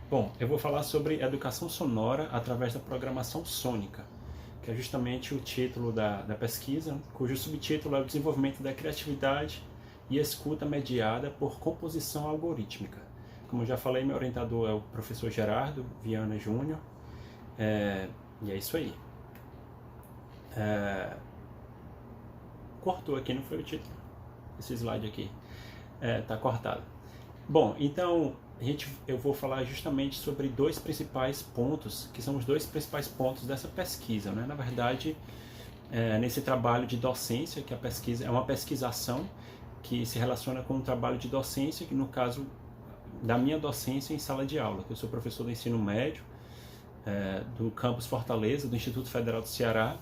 Bom, eu vou falar sobre educação sonora através da programação sônica, que é justamente o título da pesquisa, cujo subtítulo é o desenvolvimento da criatividade e escuta mediada por composição algorítmica. Como eu já falei, meu orientador é o professor Gerardo Viana Júnior, e é isso aí. Cortou aqui, não foi o título? Esse slide aqui está cortado. Bom, então eu vou falar justamente sobre dois principais pontos, que são os dois principais pontos dessa pesquisa, né? Na verdade, nesse trabalho de docência, que a pesquisa é uma pesquisação que se relaciona com um trabalho de docência, que no caso da minha docência em sala de aula, que eu sou professor do ensino médio, do campus Fortaleza, do Instituto Federal do Ceará.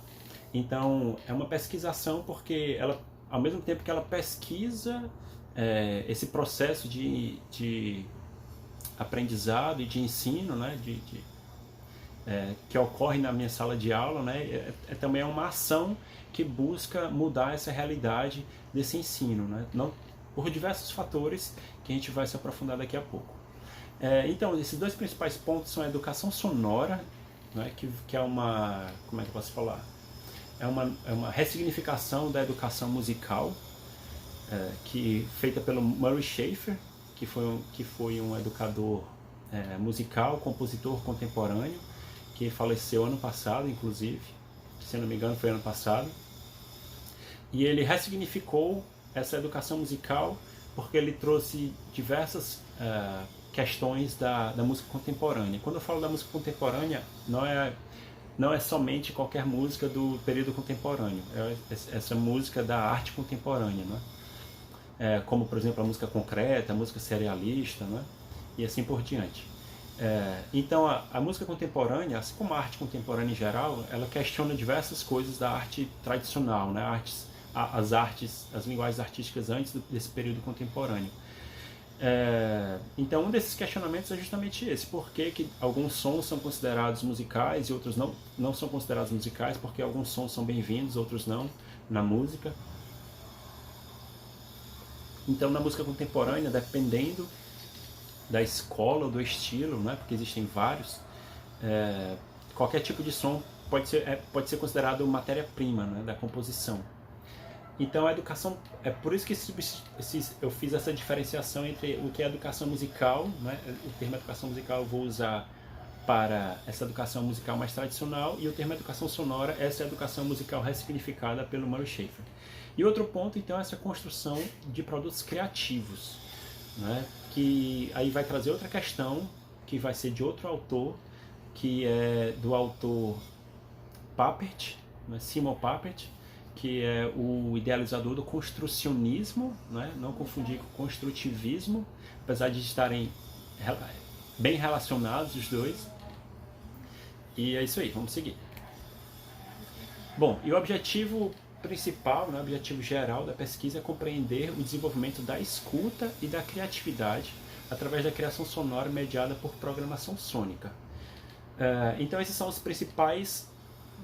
Então, é uma pesquisação porque ela, ao mesmo tempo que ela pesquisa esse processo de aprendizado e de ensino, né, que ocorre na minha sala de aula, né, também é uma ação que busca mudar essa realidade desse ensino, né, não, por diversos fatores que a gente vai se aprofundar daqui a pouco. Então, esses dois principais pontos são a educação sonora, né, que é uma, como é que eu posso falar? É uma ressignificação da educação musical, feita pelo Murray Schafer, que foi um educador musical, compositor contemporâneo, que faleceu ano passado, inclusive, se não me engano foi ano passado. E ele ressignificou essa educação musical porque ele trouxe diversas questões da música contemporânea. Quando eu falo da música contemporânea, não é somente qualquer música do período contemporâneo, é essa música da arte contemporânea, né? Como, por exemplo, a música concreta, a música serialista, né? E assim por diante. Então, a música contemporânea, assim como a arte contemporânea em geral, ela questiona diversas coisas da arte tradicional, né? As linguagens artísticas antes desse período contemporâneo. Então, um desses questionamentos é justamente esse: por que alguns sons são considerados musicais e outros não são considerados musicais, porque alguns sons são bem-vindos, outros não, na música. Então, na música contemporânea, dependendo da escola ou do estilo, né, porque existem vários, qualquer tipo de som pode ser considerado matéria-prima, né, da composição. Então, a educação, é por isso que eu fiz essa diferenciação entre o que é educação musical, né, o termo educação musical eu vou usar para essa educação musical mais tradicional, e o termo educação sonora, essa é a educação musical ressignificada pelo Murray Schafer. E outro ponto, então, é essa construção de produtos criativos, né, que aí vai trazer outra questão, que vai ser de outro autor, que é do autor Papert, né, Simon Papert, que é o idealizador do construcionismo, né, não confundir com construtivismo, apesar de estarem bem relacionados os dois. E é isso aí, vamos seguir. Bom, e o objetivo principal, né, o objetivo geral da pesquisa é compreender o desenvolvimento da escuta e da criatividade através da criação sonora mediada por programação sônica. Então esses são os principais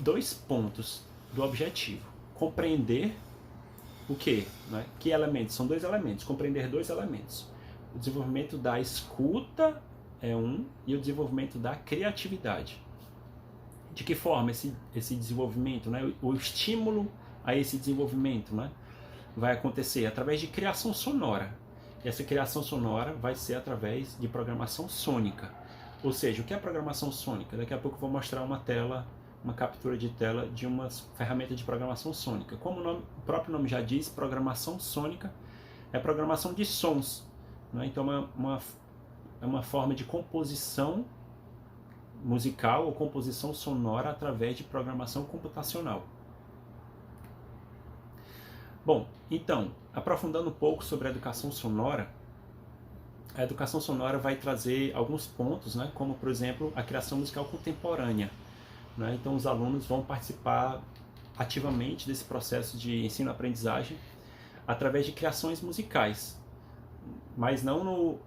dois pontos do objetivo. Compreender o quê? Né? Que elementos? São dois elementos, compreender dois elementos. O desenvolvimento da escuta é um, e o desenvolvimento da criatividade. De que forma esse desenvolvimento, né, o estímulo a esse desenvolvimento, né, vai acontecer? Através de criação sonora. E essa criação sonora vai ser através de programação sônica. Ou seja, o que é programação sônica? Daqui a pouco eu vou mostrar uma captura de tela de uma ferramenta de programação sônica. Como o próprio nome já diz, programação sônica é programação de sons, né? Então é uma forma de composição musical ou composição sonora através de programação computacional. Bom, então, aprofundando um pouco sobre a educação sonora vai trazer alguns pontos, né, como, por exemplo, a criação musical contemporânea. Né? Então, os alunos vão participar ativamente desse processo de ensino-aprendizagem através de criações musicais, mas não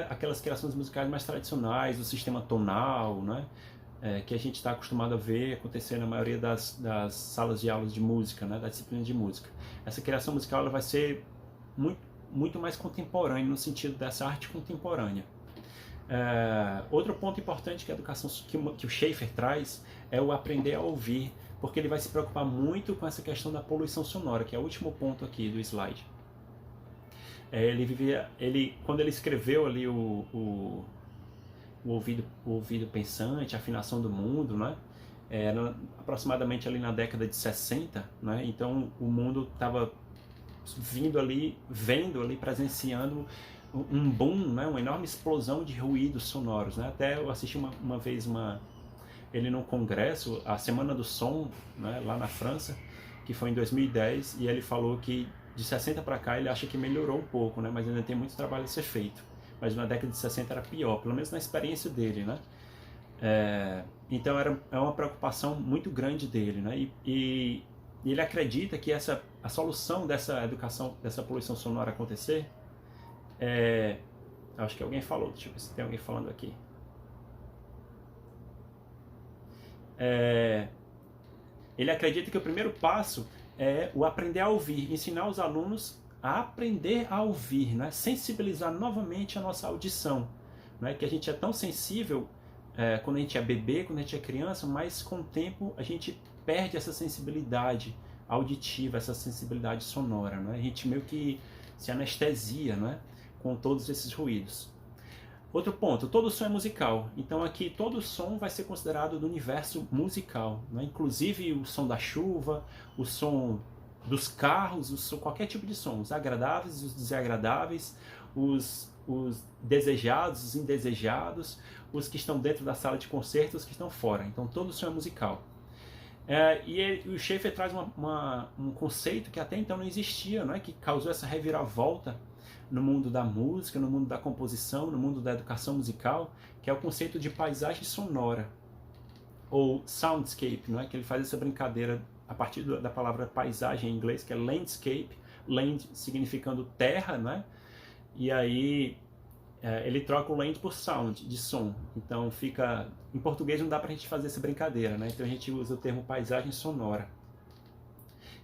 aquelas criações musicais mais tradicionais, do sistema tonal, né? Que a gente está acostumado a ver acontecer na maioria das salas de aulas de música, né? Da disciplina de música. Essa criação musical ela vai ser muito mais contemporânea, no sentido dessa arte contemporânea. Outro ponto importante que a educação que o Schaefer traz é o aprender a ouvir, porque ele vai se preocupar muito com essa questão da poluição sonora, que é o último ponto aqui do slide. Quando ele escreveu ali o ouvido pensante, a afinação do mundo, né? Era aproximadamente ali na década de 60, né? Então o mundo estava vendo ali, presenciando um boom, né? Uma enorme explosão de ruídos sonoros, né? Até eu assisti uma vez ele num congresso, a Semana do Som, né? Lá na França, que foi em 2010, e ele falou que de 60 para cá ele acha que melhorou um pouco, né? Mas ainda tem muito trabalho a ser feito. Mas na década de 60 era pior, pelo menos na experiência dele, né? Então é uma preocupação muito grande dele, né? E ele acredita que a solução dessa educação, dessa poluição sonora acontecer, acho que alguém falou, deixa eu ver se tem alguém falando aqui. Ele acredita que o primeiro passo é o aprender a ouvir, ensinar os alunos a aprender a ouvir, né? Sensibilizar novamente a nossa audição, né? Que a gente é tão sensível quando a gente é bebê, quando a gente é criança, mas com o tempo a gente perde essa sensibilidade auditiva, essa sensibilidade sonora, né? A gente meio que se anestesia, né? Com todos esses ruídos. Outro ponto, todo som é musical, então aqui todo som vai ser considerado do universo musical, né? Inclusive o som da chuva, o som dos carros, qualquer tipo de som, os agradáveis e os desagradáveis, os desejados, os indesejados, os que estão dentro da sala de concerto, os que estão fora, então todo som é musical. O Schaefer traz um conceito que até então não existia, né? Que causou essa reviravolta no mundo da música, no mundo da composição, no mundo da educação musical, que é o conceito de paisagem sonora, ou soundscape, não é? Que ele faz essa brincadeira a partir da palavra paisagem em inglês, que é landscape, land significando terra, né? E aí ele troca o land por sound, de som. Então fica, em português não dá pra gente fazer essa brincadeira, né? Então a gente usa o termo paisagem sonora.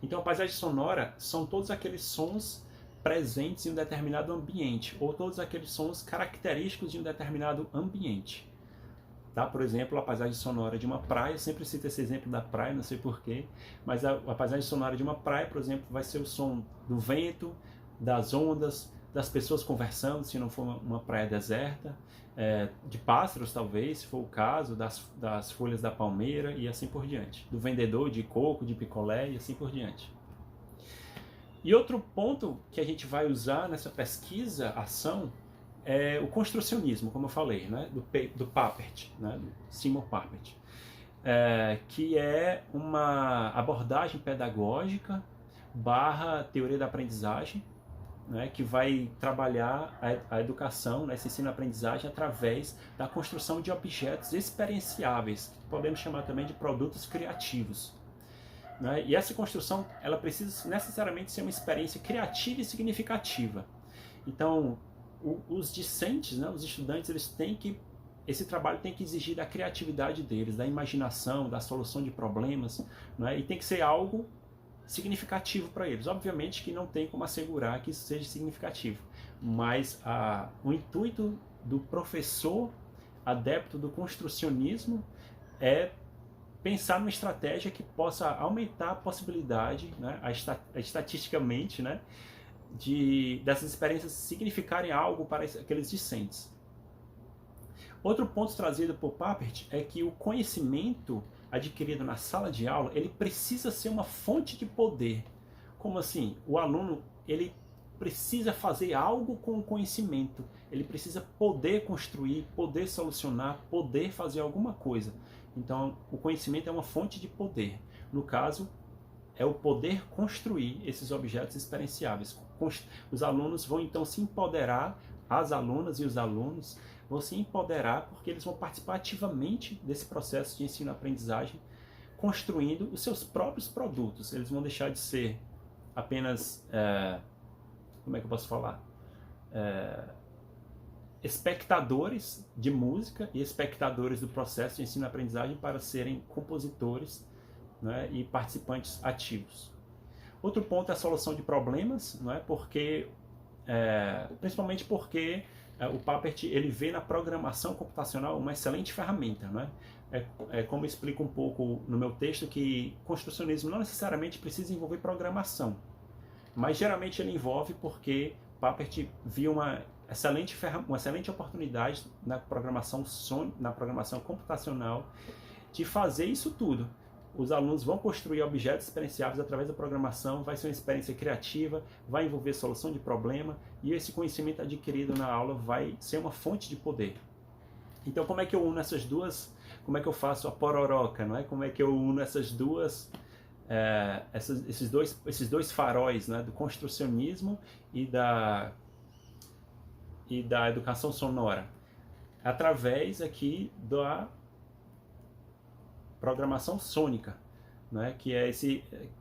Então a paisagem sonora são todos aqueles sons presentes em um determinado ambiente, ou todos aqueles sons característicos de um determinado ambiente. Tá? Por exemplo, a paisagem sonora de uma praia, eu sempre cito esse exemplo da praia, não sei porquê, mas a paisagem sonora de uma praia, por exemplo, vai ser o som do vento, das ondas, das pessoas conversando, se não for uma praia deserta, de pássaros talvez, se for o caso, das folhas da palmeira e assim por diante, do vendedor de coco, de picolé e assim por diante. E outro ponto que a gente vai usar nessa pesquisa, ação, é o construcionismo, como eu falei, né? do Papert, né? Do Simon Papert, que é uma abordagem pedagógica / teoria da aprendizagem, né? Que vai trabalhar a educação, né? Esse ensino-aprendizagem através da construção de objetos experienciáveis, que podemos chamar também de produtos criativos. Né? E essa construção ela precisa necessariamente ser uma experiência criativa e significativa. Então, os discentes, né, os estudantes, esse trabalho tem que exigir da criatividade deles, da imaginação, da solução de problemas, né? E tem que ser algo significativo para eles. Obviamente que não tem como assegurar que isso seja significativo, mas o intuito do professor adepto do construcionismo é pensar numa estratégia que possa aumentar a possibilidade, né, estatisticamente, né, dessas experiências significarem algo para aqueles discentes. Outro ponto trazido por Papert é que o conhecimento adquirido na sala de aula, ele precisa ser uma fonte de poder. Como assim? O aluno, ele precisa fazer algo com o conhecimento, ele precisa poder construir, poder solucionar, poder fazer alguma coisa. Então, o conhecimento é uma fonte de poder. No caso, é o poder construir esses objetos experienciáveis. Os alunos vão então se empoderar, as alunas e os alunos vão se empoderar porque eles vão participar ativamente desse processo de ensino-aprendizagem, construindo os seus próprios produtos. Eles vão deixar de ser apenas, como é que eu posso falar? Espectadores de música e espectadores do processo de ensino-aprendizagem para serem compositores, né, e participantes ativos. Outro ponto é a solução de problemas, não é? Principalmente porque o Papert ele vê na programação computacional uma excelente ferramenta, né? Como eu explico um pouco no meu texto, que construcionismo não necessariamente precisa envolver programação, mas geralmente ele envolve porque Papert viu uma excelente oportunidade na programação computacional de fazer isso tudo. Os alunos vão construir objetos experienciáveis através da programação, vai ser uma experiência criativa, vai envolver solução de problema, e esse conhecimento adquirido na aula vai ser uma fonte de poder. Então, como é que eu uno essas duas? Como é que eu faço a pororoca, não é? Como é que eu uno essas duas, esses dois faróis, né? Do construcionismo e da educação sonora? Através aqui da programação sônica, né? Que é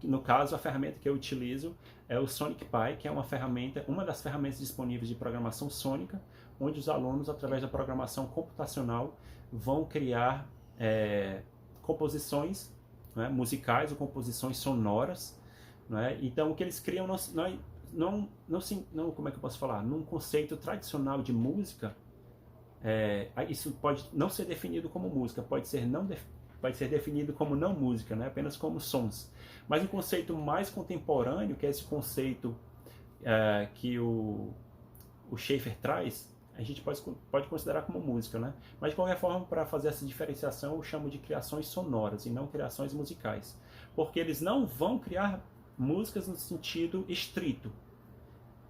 no caso, a ferramenta que eu utilizo é o SonicPy, que é uma das ferramentas disponíveis de programação sônica, onde os alunos, através da programação computacional, vão criar composições, né, musicais ou composições sonoras, né? Então, o que eles criam como é que eu posso falar? Num conceito tradicional de música, isso pode não ser definido como música, pode ser definido como não música, né? Apenas como sons. Mas um conceito mais contemporâneo, que é esse conceito que o Schaeffer traz, a gente pode considerar como música, né? Mas de qualquer forma, para fazer essa diferenciação, eu chamo de criações sonoras e não criações musicais. Porque eles não vão criar músicas no sentido estrito,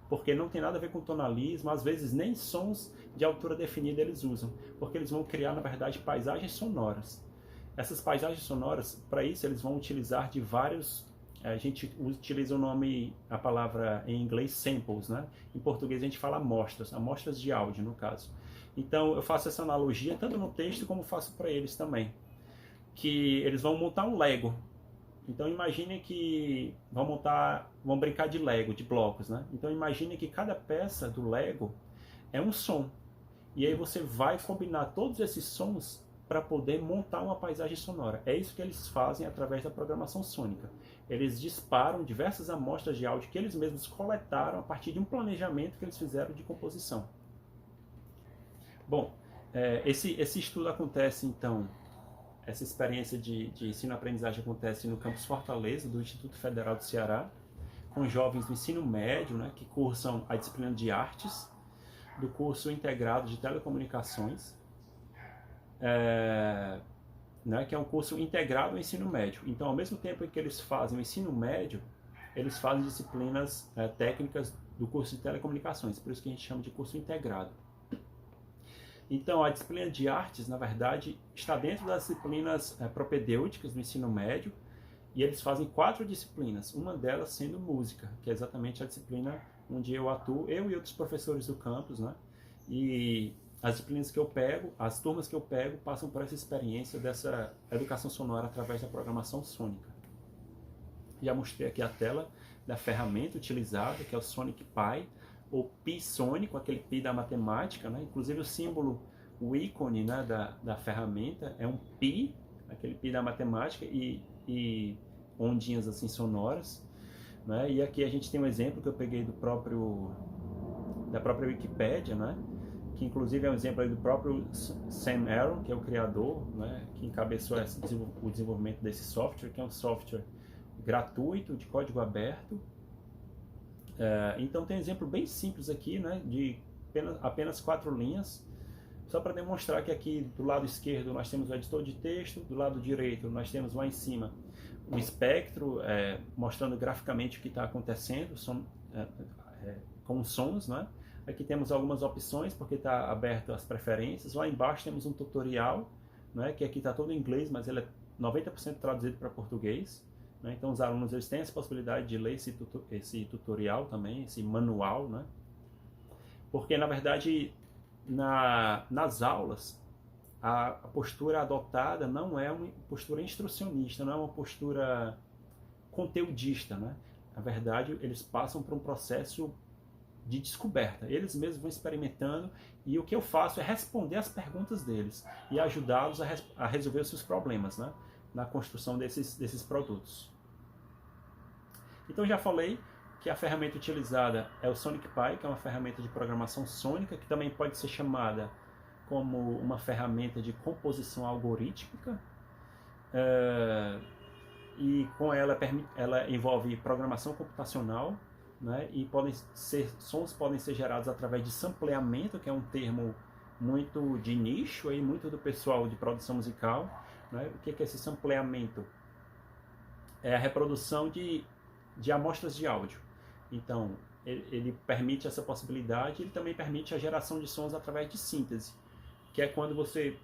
porque não tem nada a ver com tonalismo, às vezes nem sons de altura definida eles usam, porque eles vão criar, na verdade, paisagens sonoras. Essas paisagens sonoras, para isso, eles vão utilizar de vários... A gente utiliza a palavra em inglês samples, né? Em português a gente fala amostras de áudio, no caso. Então, eu faço essa analogia tanto no texto como faço para eles também. Que eles vão montar um Lego. Então, imagine que vão brincar de Lego, de blocos, né? Então, imagine que cada peça do Lego é um som. E aí você vai combinar todos esses sons para poder montar uma paisagem sonora. É isso que eles fazem através da programação sônica. Eles disparam diversas amostras de áudio que eles mesmos coletaram a partir de um planejamento que eles fizeram de composição. Bom, esse estudo acontece, então, essa experiência de ensino-aprendizagem acontece no campus Fortaleza, do Instituto Federal do Ceará, com jovens do ensino médio, né, que cursam a disciplina de artes, do curso integrado de telecomunicações, né, que é um curso integrado ao ensino médio. Então, ao mesmo tempo em que eles fazem o ensino médio, eles fazem disciplinas técnicas do curso de telecomunicações, por isso que a gente chama de curso integrado. Então, a disciplina de artes, na verdade, está dentro das disciplinas propedêuticas do ensino médio, e eles fazem 4 disciplinas, uma delas sendo música, que é exatamente a disciplina onde eu atuo, eu e outros professores do campus, né? E as disciplinas que eu pego, as turmas que eu pego, passam por essa experiência dessa educação sonora através da programação sônica. Já mostrei aqui a tela da ferramenta utilizada, que é o SonicPy, ou Pi sônico, aquele Pi da matemática, né? Inclusive o símbolo, o ícone, né, da ferramenta é um Pi, aquele Pi da matemática, e ondinhas assim sonoras, né? E aqui a gente tem um exemplo que eu peguei da própria Wikipédia, né? Que inclusive é um exemplo aí do próprio Sam Aaron, que é o criador, né? Que encabeçou o desenvolvimento desse software, que é um software gratuito, de código aberto. Então tem um exemplo bem simples aqui, né? De apenas 4 linhas, só para demonstrar que aqui do lado esquerdo nós temos o editor de texto, do lado direito nós temos lá em cima o espectro, mostrando graficamente o que está acontecendo, com sons, né? Aqui temos algumas opções, porque está aberto as preferências. Lá embaixo temos um tutorial, né? Que aqui está todo em inglês, mas ele é 90% traduzido para português, né? Então os alunos eles têm essa possibilidade de ler esse tutorial também, esse manual, né? Porque na verdade nas aulas a postura adotada não é uma postura instrucionista, não é uma postura conteudista, né? Na verdade, eles passam por um processo de descoberta. Eles mesmos vão experimentando, e o que eu faço é responder as perguntas deles e ajudá-los a resolver os seus problemas, né? Na construção desses produtos. Então já falei que a ferramenta utilizada é o SonicPy, que é uma ferramenta de programação sônica, que também pode ser chamada como uma ferramenta de composição algorítmica, e com ela envolve programação computacional, né, e sons podem ser gerados através de sampleamento, que é um termo muito de nicho, aí, muito do pessoal de produção musical. Né? O que é esse sampleamento? É a reprodução de amostras de áudio. Então, ele permite essa possibilidade, ele também permite a geração de sons através de síntese, que é quando você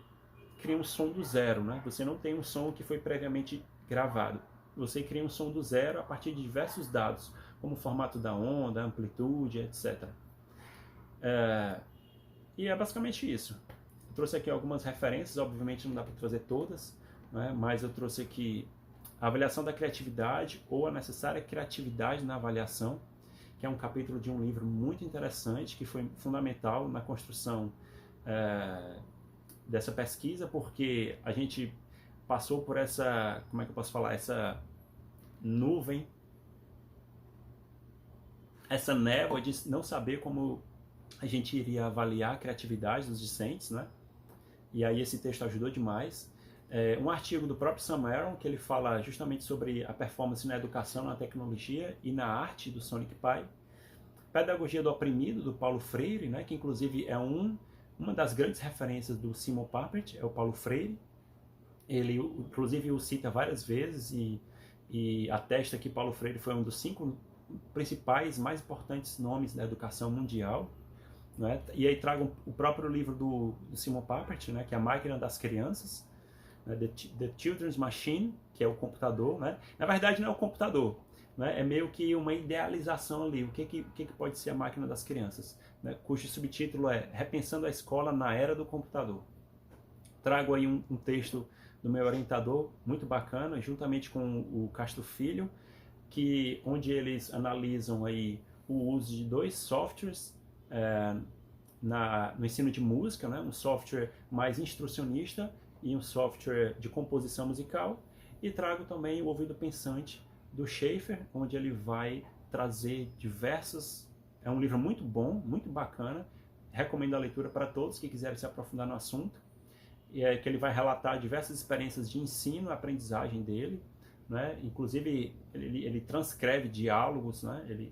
cria um som do zero, né? Você não tem um som que foi previamente gravado. Você cria um som do zero a partir de diversos dados, como o formato da onda, a amplitude, etc. E é basicamente isso. Eu trouxe aqui algumas referências, obviamente não dá para trazer todas, né? Mas eu trouxe aqui a avaliação da criatividade ou a necessária criatividade na avaliação, que é um capítulo de um livro muito interessante, que foi fundamental na construção dessa pesquisa, porque a gente passou por essa, como é que eu posso falar, essa nuvem, essa névoa de não saber como a gente iria avaliar a criatividade dos discentes, né? E aí esse texto ajudou demais. Um artigo do próprio Sam Aaron, que ele fala justamente sobre a performance na educação, na tecnologia e na arte do SonicPy. Pedagogia do Oprimido, do Paulo Freire, né? Que inclusive é uma das grandes referências do Simon Papert, é o Paulo Freire. Ele, inclusive, o cita várias vezes e atesta que Paulo Freire foi um dos 5 principais, mais importantes nomes da educação mundial. Né? E aí trago o próprio livro do Simon Papert, né? Que é A Máquina das Crianças, né? The Children's Machine, que é o computador. Né? Na verdade, não é o computador, né? É meio que uma idealização ali. O que pode ser a máquina das crianças? Né? Cujo subtítulo é Repensando a Escola na Era do Computador. Trago aí um texto do meu orientador, muito bacana, juntamente com o Castro Filho, onde eles analisam aí o uso de 2 softwares no ensino de música, né? Um software mais instrucionista e um software de composição musical. E trago também o Ouvido Pensante, do Schaefer, onde ele vai trazer diversas... É um livro muito bom, muito bacana, recomendo a leitura para todos que quiserem se aprofundar no assunto, que ele vai relatar diversas experiências de ensino e aprendizagem dele, né? Inclusive ele transcreve diálogos, né?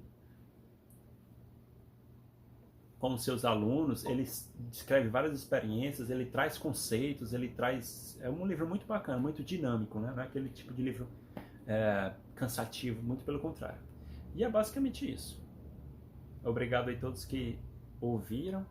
Com os seus alunos, ele descreve várias experiências, ele traz conceitos, é um livro muito bacana, muito dinâmico, né? Não é aquele tipo de livro cansativo, muito pelo contrário. E é basicamente isso. Obrigado a todos que ouviram.